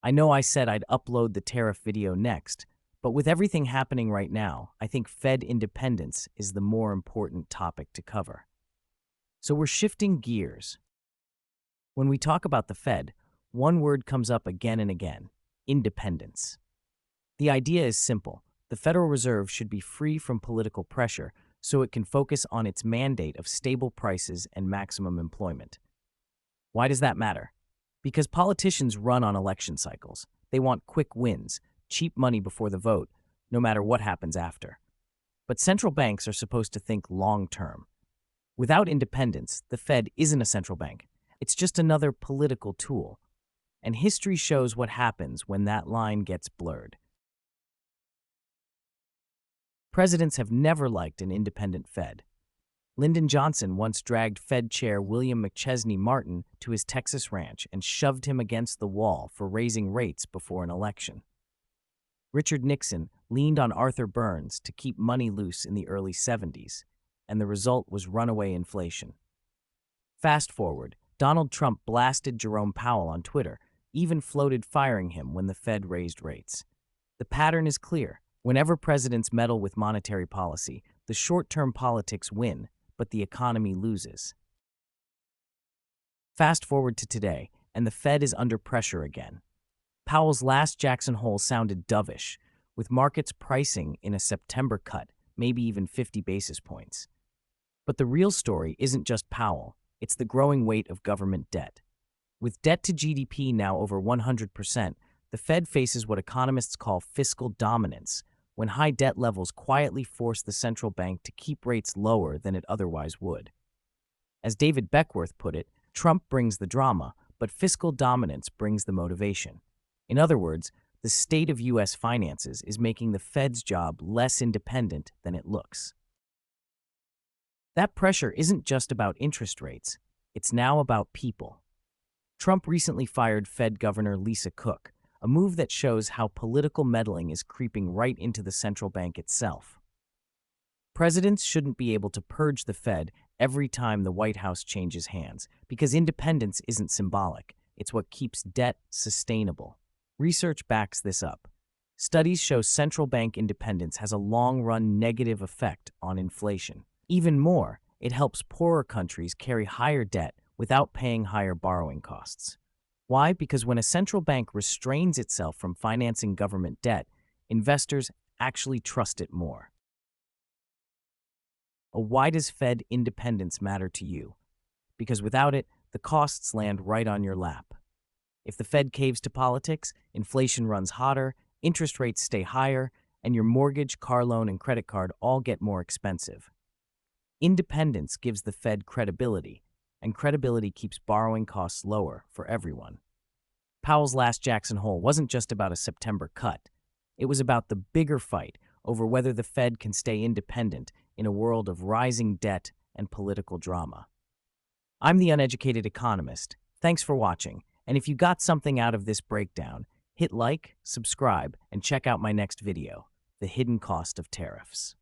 I know I said I'd upload the tariff video next, but with everything happening right now, I think Fed independence is the more important topic to cover. So we're shifting gears. When we talk about the Fed, one word comes up again and again: independence. The idea is simple. The Federal Reserve should be free from political pressure so it can focus on its mandate of stable prices and maximum employment. Why does that matter? Because politicians run on election cycles. They want quick wins, cheap money before the vote, no matter what happens after. But central banks are supposed to think long-term. Without independence, the Fed isn't a central bank. It's just another political tool. And history shows what happens when that line gets blurred. Presidents have never liked an independent Fed. Lyndon Johnson once dragged Fed Chair William McChesney Martin to his Texas ranch and shoved him against the wall for raising rates before an election. Richard Nixon leaned on Arthur Burns to keep money loose in the early 70s, and the result was runaway inflation. Fast forward, Donald Trump blasted Jerome Powell on Twitter, even floated firing him when the Fed raised rates. The pattern is clear. Whenever presidents meddle with monetary policy, the short-term politics win, but the economy loses. Fast forward to today, and the Fed is under pressure again. Powell's last Jackson Hole sounded dovish, with markets pricing in a September cut, maybe even 50 basis points. But the real story isn't just Powell, it's the growing weight of government debt. With debt to GDP now over 100%, the Fed faces what economists call fiscal dominance, when high debt levels quietly force the central bank to keep rates lower than it otherwise would. As David Beckworth put it, Trump brings the drama, but fiscal dominance brings the motivation. In other words, the state of U.S. finances is making the Fed's job less independent than it looks. That pressure isn't just about interest rates, it's now about people. Trump recently fired Fed Governor Lisa Cook, a move that shows how political meddling is creeping right into the central bank itself. Presidents shouldn't be able to purge the Fed every time the White House changes hands, because independence isn't symbolic, it's what keeps debt sustainable. Research backs this up. Studies show central bank independence has a long-run negative effect on inflation. Even more, it helps poorer countries carry higher debt without paying higher borrowing costs. Why? Because when a central bank restrains itself from financing government debt, investors actually trust it more. Why does Fed independence matter to you? Because without it, the costs land right on your lap. If the Fed caves to politics, inflation runs hotter, interest rates stay higher, and your mortgage, car loan, and credit card all get more expensive. Independence gives the Fed credibility, and credibility keeps borrowing costs lower for everyone. Powell's last Jackson Hole wasn't just about a September cut. It was about the bigger fight over whether the Fed can stay independent in a world of rising debt and political drama. I'm the Uneducated Economist. Thanks for watching, and if you got something out of this breakdown, hit like, subscribe, and check out my next video, The Hidden Cost of Tariffs.